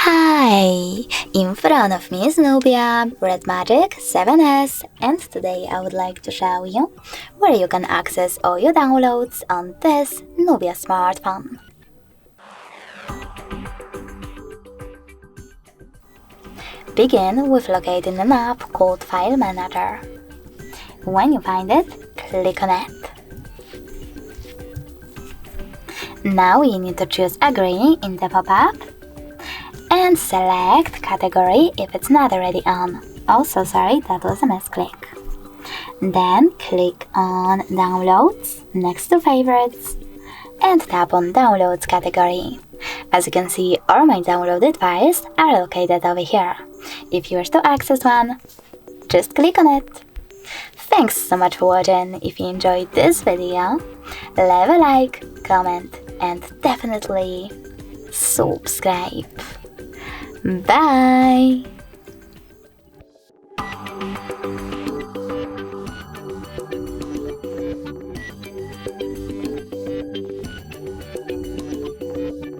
Hi! In front of me is Nubia Red Magic 7S, and today I would like to show you where you can access all your downloads on this Nubia smartphone. Begin with locating an app called File Manager. When you find it, click on it. Now you need to choose Agree in the pop-up and select Category if it's not already on. Also, sorry, that was a misclick. Then click on Downloads next to Favorites and tap on Downloads category. As you can see, all my downloaded files are located over here. If you wish to access one, just click on it. Thanks so much for watching. If you enjoyed this video, leave a like, comment, and definitely subscribe. Bye!